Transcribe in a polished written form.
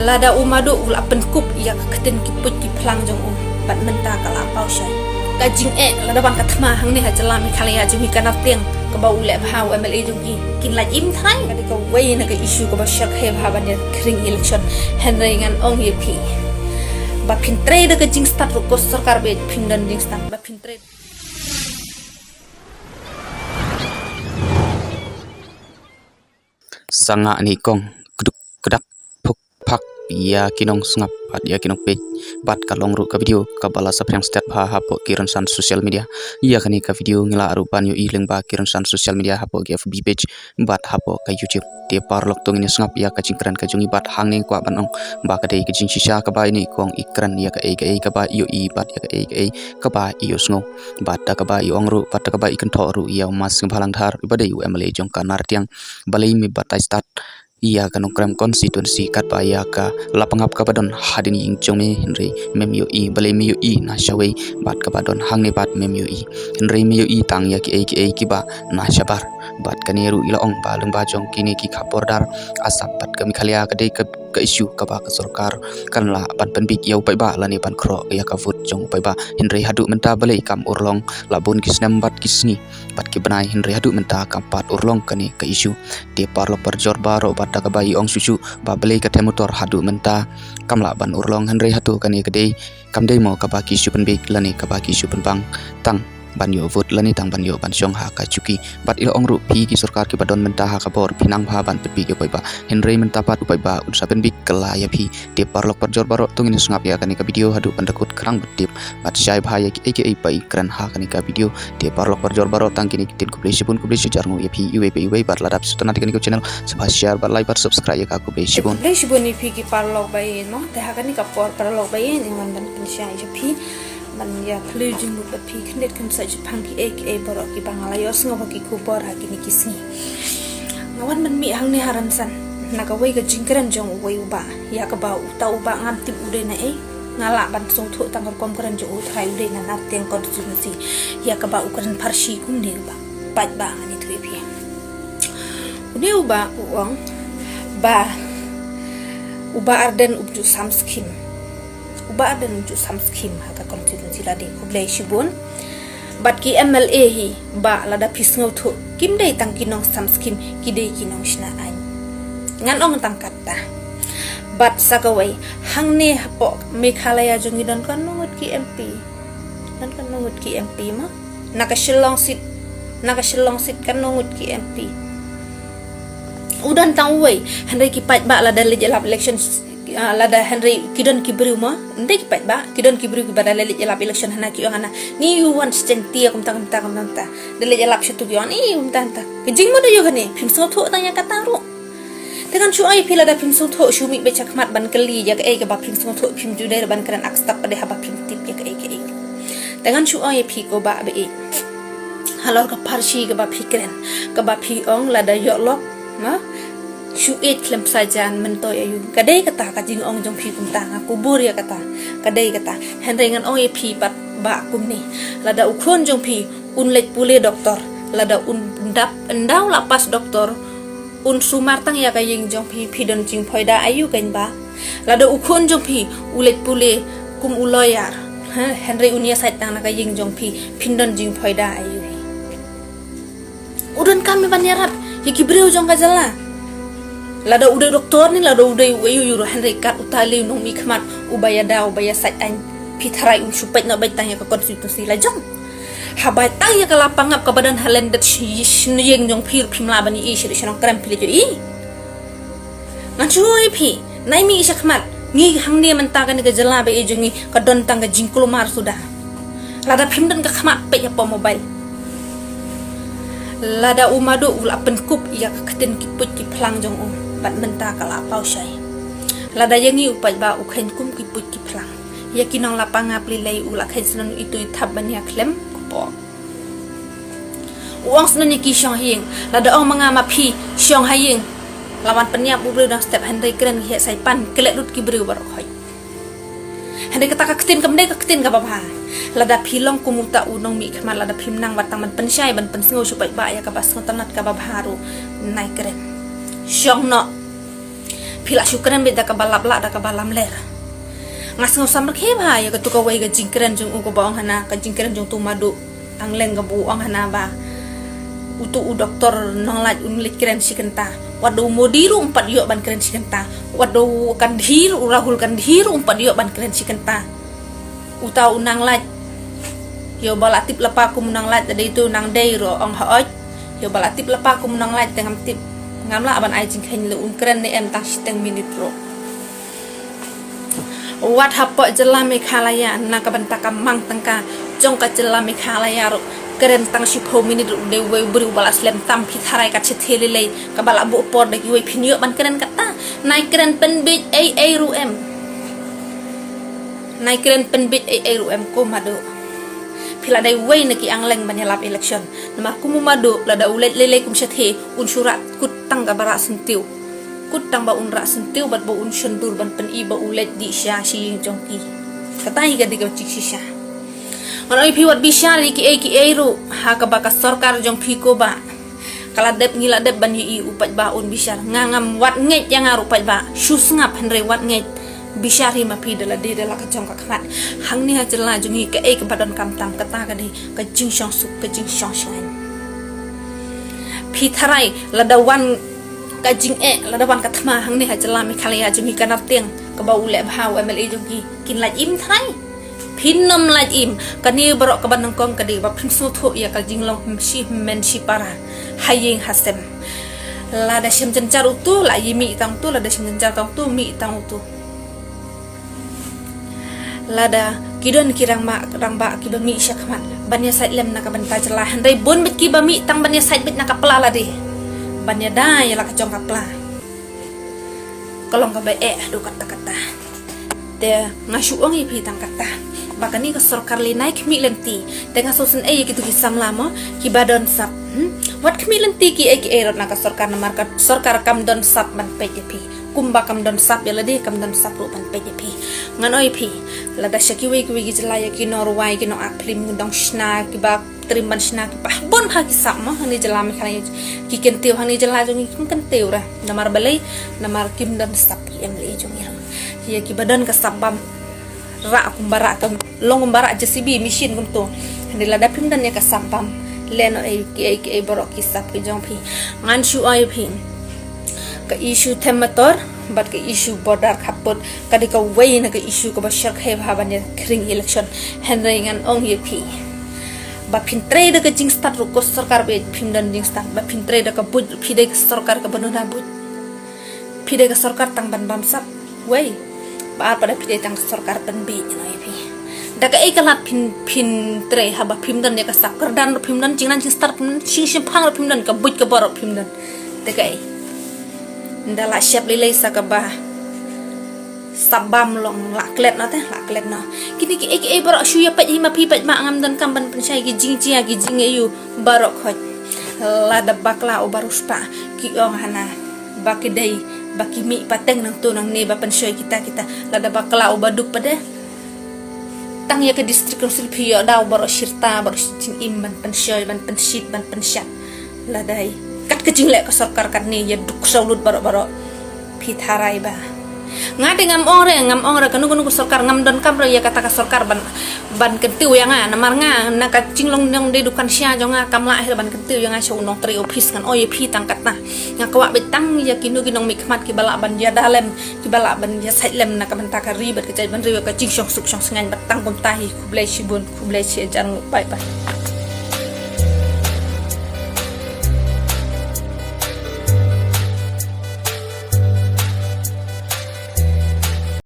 Lada umado ula penkup ia keten kiput ki plang jong bat menta kala pau syai kajing lada ban katma hang ne hajalam khalaya jumi kana tiang ka ba ule bhaw MLA jong kin la im thai ka ka wei na ka issue ka ba shak he bhaban ya kring election henry ngan ong ye phi ba phin tre da ka jing start ro ko sarkar be phin dan jing start ba phin tre sanga ni kong keduk kedak phuk phak ya kinong sngap pat ya kinong pe bat kalong ru ka video ka bala sa prang step ha hapo kiran san social media ya kani ka video ngila arupan yo ileng ba kiran san social media hapo ge FB page bat hapo ka YouTube te parlok tong ni sngap ya ka cingkran ka jungi bat hangeng kwa banong ba ka dei ka jing shisha ka ba ni kong ikran ya ka ka ba yo i bat ya ka ba iyo sngo bat ka ba yo ongru bat ka ba ikan tho ru ya mas balang thar ibade yu MLA jong ka nartiang balai mi batai start ia kanong kram constituency kat pa ia ka lapangap ka badon hadin ying chome henry mem yo i balai mi yo i na shawe bat ka badon hang ne bat mem yo i henry mi yo i tang ya ki ba na shabar bat kaneru ila ong balung ba jong kini ki khapor dar asap bat kami khalia ka dei ka isu ka ba ka sarkar kan la ban penbik yau pai ba la ne ban khro ya ka vote jong pai ba henry hadu menta balai kam urlong labun kisnam bat kisni bat ki banai henry hadu menta kam pat urlong kani ka isu te parlo perjor baro bat ka bayi ong susu ba balai ka temotor hadu menta kam la ban urlong henry hatu kani ka dei kam dei mo ka ba ki isu penbik la ne ka ba ki isu penbang tang banyo vote lani tang banyo ban syong ha ka chuki bat ila ong ru pi ki sarkar ki badon menta ha ka bor pinang bha ban pi ke pai ba henry menta pat upai ba un saben bik kala ya pi de parlok perjor baro tungin sngap ya kani ka video hadu pandakut krang betip bat syai bha ya ki pai kran ha kani ka video de parlok perjor baro tang kini kitin kublesi jarngu ya pi iwe bat ladap sutana kani ko channel subha share bat like bat subscribe ya ka kublesi bun ni pi ki parlok bai no te ha kani ka parlok bai ni man ban syai ya pi man ya klu jing bu pi knet kan sa jipang ki borok ki bangala yo sngo ki kubor ha kini kisni ngawan man mi hang ne haran san naga wei ga jingkran jong wei ba ya ka ba tau ba ngam tip ude na ngala ban song thu tang kom kran jo thai ude na nar teng constituency ya ka ba ukran parshi kum ne ba pat ba ngani thri pi ude ba uang ba arden ubju samskim uba dan ujuk samskim haka konstitusi ladi kublai shibun bat ki MLA hi ba lada pisngau thu kim dei tang kinong samskim ki dei kinong shna ai ngan ong tang katta bat sagawai hangne hapo Meghalaya jongi don kan nungut ki MP dan kan nungut ki MP ma naka shillong sit kan nungut ki MP udan tang wei handai ki pat ba lada lejelap elections lada Henry kidon kibru ma ndek pat ba kidon kibru ki badal le jelap election hana ki hana ni you want stenti akum tang dele jelap satu ki ni tanta kijing mo do yo gane phim so tho tang ya kata ro tekan chu ai phila da phim so tho shu mi be chakmat ban kali ya ka ba phim so tho phim ju dai ban kan akstap ade haba phim tip ya ka tekan chu ai phi ko ba be halor ka parshi ka ba phikren ka ba phi ong lada yo lok ma shu et klem sajan mentoy ayu kadai kata ka jing ong jong phi kum ta kubur ya kata kadai kata henry ngan ong e phi pat ba kum ni lada ukhon jong phi un lek pule doktor lada un dap endau la pas doktor un sumar tang ya ka ying jong phi don jing phoida ayu kan ba lada ukhon jong phi ulek pule kum uloyar henry unia sait tang na ka ying jong phi phindon jing phoida ayu udon kami banyarat hikibreu jong ka jala lada udah doktor ni lada udah wayu yuro Henry kat utali nong mi khmat ubaya da ubaya sat an pitharai supet na bai tanya ke konstitusi la jong habai tanya ke lapangap ke badan halendet yeng jong phir phimla bani i shiri shanong kram phile jo i nganchui phi nai mi shakmat ngi hangne mentakan ke jala be jongi ke don tang ke jingklo mar sudah lada phimdan ke khmat pe ya po mobile lada umado ula penkup ya keten kiput ki plang jong bat menta kala pau syai lada yangi upai ba ukhen kum ki put ki plang ya kinong lapanga plilai ula khen snon itu thab ban ya klem ko uang snon ki syong hing lada ong mangama phi syong haying lawan penyap ubru dang step handai kren hi sai pan kelek dut ki bru bar khoi handai kata ka ketin kam dai ka ketin ka baba lada philong kumuta unong mi khma lada phimnang batang man pensyai ban pensngo supai ba ya ka bas ngotanat ka babaru nai kren syong no pila syukran beda ka balap la da ka balam ler ngas ngau samar ke ba ya ka tu ka wai ga jingkren jung u ko baong hana ka jingkren jung tu madu ang leng ga bu ong hana ba utu u doktor nong laj unlit kren sikenta wadu modiru 4 yo ban kren sikenta wadu kan hiru rahul kan hiru 4 yo ban kren sikenta utau unang laj yo balatip lapa ku munang laj ada itu nang dei ro ong haoj yo balatip lapa ku munang laj tengam tip ngamla aban ai jingkhen le un kren ne em tang siteng minit ro wat hapo jela Meghalaya na kabanta kamang tangka jong ka jela Meghalaya ro keren tang 10 minit de we bru balas lem tam pitharai ka chethele le ka bala bu por de we phinyo ban keren kata nai keren pen bit ai ru em nai keren pen bit ai ru em ko madu pila dai we na ki angleng ban yalap election nama kumu madu la da ulet lele kum chethe un surat kut tang ka bara sentiu kut tang ba unra sentiu bat bo un shendur ban pen i ba ulet di sha shi jongki kata hi ga diga chik sha manoi phi wat bisha li ki ai ru ha ka ba ka sarkar jong phi ko ba kala dep ngila dep ban yi upat ba un bisha ngangam wat nget yang aru pat ba shus ngap henre wat nget bisha ri ma phi dala de dala ka jong ka khat hang ni ha jela jong hi ka ai ka badon kam tam kata ka di ka jing shong su ka jing shong shong phi tharai la da wan ka jing la da wan ka thma hang ni ha jela Meghalaya jong hi ka nap tiang ka ba ule bhaw MLA jong hi kin la im thai Pinom laj im kani barok kaban nangkong kadi ba prinsu tho ya ka jinglong shi men shi para hayeng hasem la da shim jencar utu la yimi tang tu la da shim jencar tang tu mi tang utu la da kidon kirang ma rang ba ki ba mi syakman banya sait lem na ka ban ta jela handai bon bit ki ba mi tang banya sait bit na ka pla la de banya da ya la ka jong ka pla kolong ka ba do kata-kata de ngasu ongi pi tang kata bakani ka sarkar le naik mi lenti dengan sosen gitu ki samlamo ki badon sap wat kmi lenti ki rot na ka sarkar namar ka sarkar kam don sap man PJP kumba kam don sap ya lade kam don sap ro ban PJP nganoi pi lada shaki we ki jelaya ki norway ki no aklim dong shna ki ba triman shna ki pa bon ha ki sap mo hani jela Meghalaya ki kentiu hani jela jong ki kentiu ra namar balai namar kim don sap ki MLA jong ya ki badan ka sabam ra kumbara kam long kumbara JCB machine kum to handila dapim dan ya kasapam leno ai borok kisap ki jong phi ngan shu ai phi ka issue temator bat ka issue border khapot kadi ka way na ka issue ka bashar khe bhaban ya kring election henry ngan ong ye phi ba phin trade ka jing start ro ko sarkar be phim dan jing start ba phin trade ka bud phi de sarkar ka banuna bud phi de ka sarkar tang ban bam sap way ba pada pide tang sarkar tan bi noi pi daga ikalat phin tre haba phim dan ya ka sakar dan phim dan jingnan jing start sing sing phang phim dan ka buj ka bor phim dan daga ai ndala syap lilai sakaba sabam long laklet na ta laklet na kini ki ai bor shu ya pat hi ma phi pat ma ngam dan kam ban pensai ki jing chia ki jing yu barok khoj la da bakla o baruspa ki ong hana baki dai baki mi pateng nang tu nang ne ba pensoi kita lada bakla ubaduk pada tang ya ke distrik Silpio daw baro shirta baro cing im ban pensoi ban pensit ban pensyat ladai kat kecing lek ke sarkar kat ni ya duk saulut baro pitharai ba ngade ngam ongre kanu ku sarkar ngam don kam ya kata ka sarkar ban kentiu yang namar nga na ka cinglong nong de dukan sia jonga kam la akhir ban kentiu yang show nong tri office kan oye pi tang katna nga kwa betang ya kinu ginong mikmat ki bala ban ya dalem ki bala ban ya saitlem na ka ban ta ka ribet ka jai ban riwa ka cing syong suk syong sengan batang kom tahi kublai shibun kublai sia jang bye bye